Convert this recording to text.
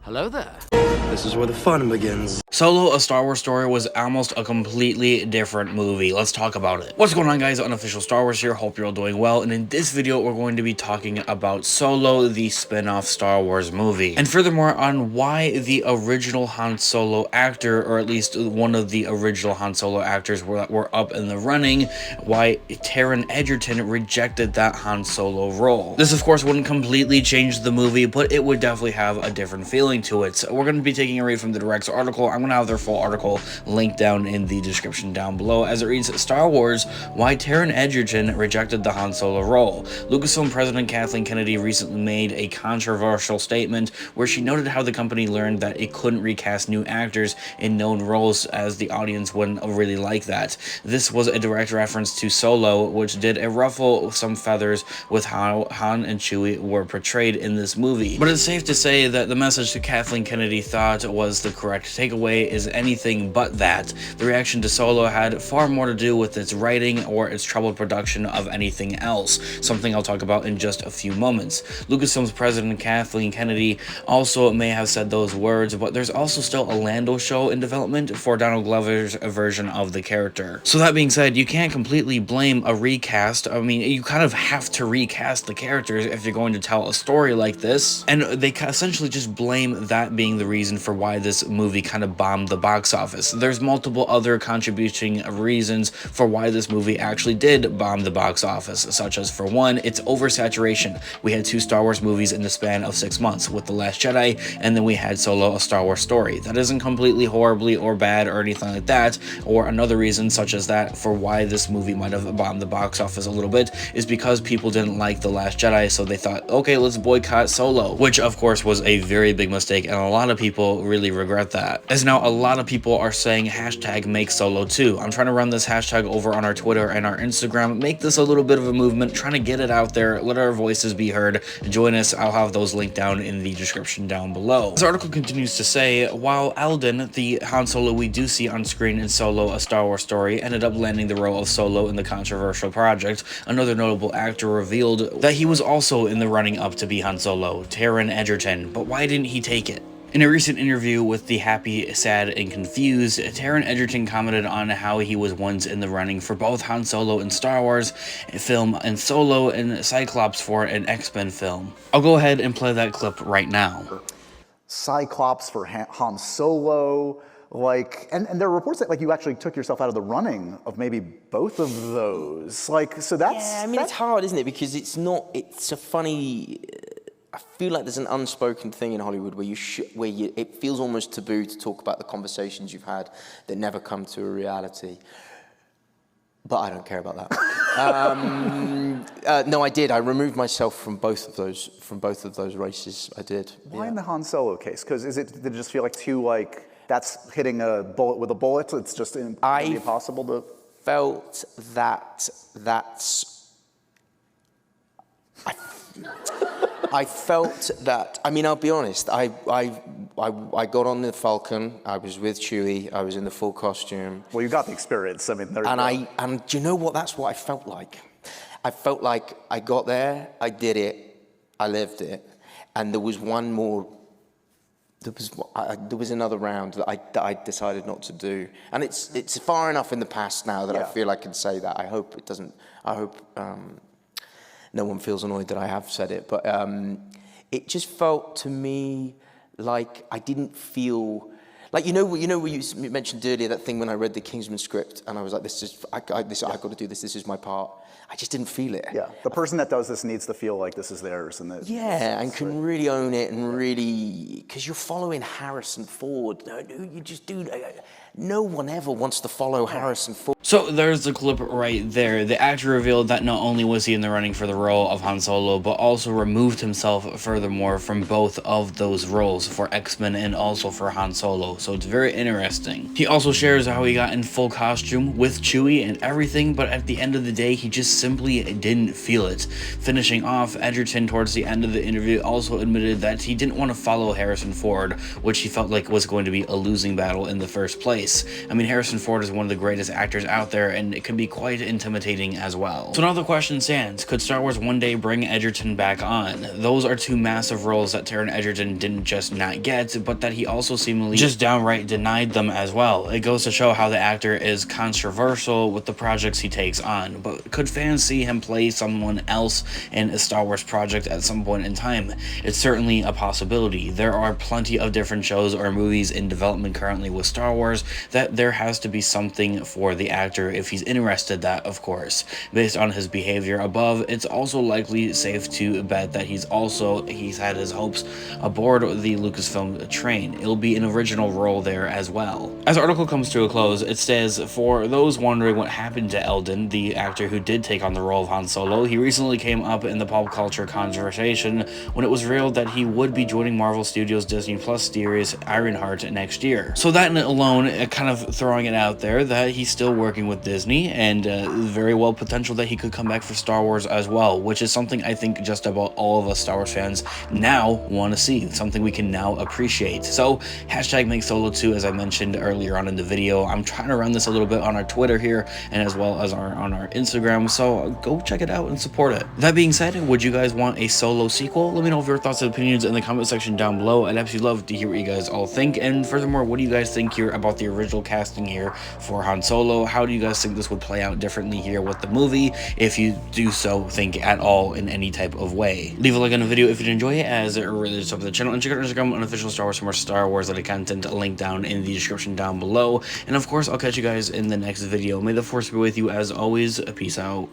Hello there. This is where the fun begins. Solo, A Star Wars Story was almost a completely different movie. Let's talk about it. What's going on, guys? Unofficial Star Wars here. Hope you're all doing well. And in this video, we're going to be talking about Solo, the spin-off Star Wars movie. And furthermore, on why the original Han Solo actor, or at least one of the original Han Solo actors were up in the running, why Taron Egerton rejected that Han Solo role. This, of course, wouldn't completely change the movie, but it would definitely have a different feeling to it. So we're going to be taking a read from the director's article. I'm going to have their full article linked down in the description down below, as it reads, Star Wars, why Taron Egerton rejected the Han Solo role. Lucasfilm President Kathleen Kennedy recently made a controversial statement where she noted how the company learned that it couldn't recast new actors in known roles, as the audience wouldn't really like that. This was a direct reference to Solo, which did ruffle some feathers with how Han and Chewie were portrayed in this movie. But it's safe to say that the message that Kathleen Kennedy thought was the correct takeaway is anything but that. The reaction to Solo had far more to do with its writing or its troubled production of anything else, something I'll talk about in just a few moments. Lucasfilm's president Kathleen Kennedy also may have said those words, but there's also still a Lando show in development for Donald Glover's version of the character. So that being said, you can't completely blame a recast. I mean, you kind of have to recast the characters if you're going to tell a story like this, and they essentially just blame that being the reason for why this movie kind of bombed the box office. There's multiple other contributing reasons for why this movie actually did bomb the box office, such as, for one, its oversaturation. We had 2 Star Wars movies in the span of 6 months, with The Last Jedi, and then we had Solo, A Star Wars Story. That isn't completely horribly or bad or anything like that, or another reason such as that for why this movie might have bombed the box office a little bit is because people didn't like The Last Jedi, so they thought, okay, let's boycott Solo, which of course was a very big mistake, and a lot of people really regret that. As now a lot of people are saying hashtag make Solo 2. I'm trying to run this hashtag over on our Twitter and our Instagram, make this a little bit of a movement, trying to get it out there, let our voices be heard. Join us. I'll have those linked down in the description down below. This article continues to say, while Alden, the Han Solo we do see on screen in Solo, A Star Wars Story, ended up landing the role of Solo in the controversial project, another notable actor revealed that he was also in the running up to be Han Solo, Taron Egerton. But why didn't he take it? In a recent interview with The Happy, Sad, and Confused, Taron Egerton commented on how he was once in the running for both Han Solo in Star Wars film and Solo and Cyclops for an X-Men film. I'll go ahead and play that clip right now. Cyclops for Han Solo, like, and there are reports that like you actually took yourself out of the running of maybe both of those. Like, so that's... Yeah, I mean, it's hard, isn't it? Because it's a funny... I feel like there's an unspoken thing in Hollywood where it feels almost taboo to talk about the conversations you've had that never come to a reality. But I don't care about that. No, I did. I removed myself from both of those races. I did. Why in the Han Solo case? Because did it just feel like too, like, that's hitting a bullet with a bullet? It's just impossible to... Felt I felt that, I mean, I'll be honest, I got on the Falcon, I was with Chewie, I was in the full costume. Well, you got the experience, I mean, there you go. And do you know what, that's what I felt like. I felt like I got there, I did it, I lived it, and there was one more, there was another round that I decided not to do. And it's far enough in the past now that I feel I can say that. I hope it doesn't, no one feels annoyed that I have said it, but it just felt to me like I didn't feel like you know what you mentioned earlier, that thing when I read the Kingsman script and I was like, I've got to do this. This is my part. I just didn't feel it. Yeah, the person that does this needs to feel like this is theirs, and that. Yeah, and can really own it and really, because you're following Harrison Ford. You just do. No one ever wants to follow Harrison Ford. So there's the clip right there. The actor revealed that not only was he in the running for the role of Han Solo, but also removed himself furthermore from both of those roles, for X-Men and also for Han Solo. So it's very interesting. He also shares how he got in full costume with Chewie and everything, but at the end of the day, he just simply didn't feel it. Finishing off, Egerton towards the end of the interview also admitted that he didn't want to follow Harrison Ford, which he felt like was going to be a losing battle in the first place. choice. I mean, Harrison Ford is one of the greatest actors out there, and it can be quite intimidating as well. So now the question stands, could Star Wars one day bring Edgerton back on? Those are two massive roles that Taron Egerton didn't just not get, but that he also seemingly just downright denied them as well. It goes to show how the actor is controversial with the projects he takes on, but could fans see him play someone else in a Star Wars project at some point in time? It's certainly a possibility. There are plenty of different shows or movies in development currently with Star Wars that there has to be something for the actor if he's interested, that of course. Based on his behavior above, it's also likely safe to bet that he's had his hopes aboard the Lucasfilm train. It'll be an original role there as well. As the article comes to a close, it says, for those wondering what happened to Eldon, the actor who did take on the role of Han Solo, he recently came up in the pop culture conversation when it was revealed that he would be joining Marvel Studios' Disney Plus series Ironheart next year. So that alone, kind of throwing it out there that he's still working with Disney, and very well potential that he could come back for Star Wars as well, which is something I think just about all of us Star Wars fans now want to see, something we can now appreciate. So hashtag make Solo 2, as I mentioned earlier on in the video. I'm trying to run this a little bit on our Twitter here and as well as on our Instagram, so go check it out and support it. That being said, would you guys want a Solo sequel? Let me know your thoughts and opinions in the comment section down below. I'd absolutely love to hear what you guys all think, and furthermore, what do you guys think here about the original casting here for Han Solo? How do you guys think this would play out differently here with the movie, if you do so think at all in any type of way? Leave a like on the video if you enjoy it, as it really does help the channel, and check out our Instagram Unofficial Star Wars for more Star Wars related content, link down in the description down below. And of course, I'll catch you guys in the next video. May the Force be with you as always. Peace out.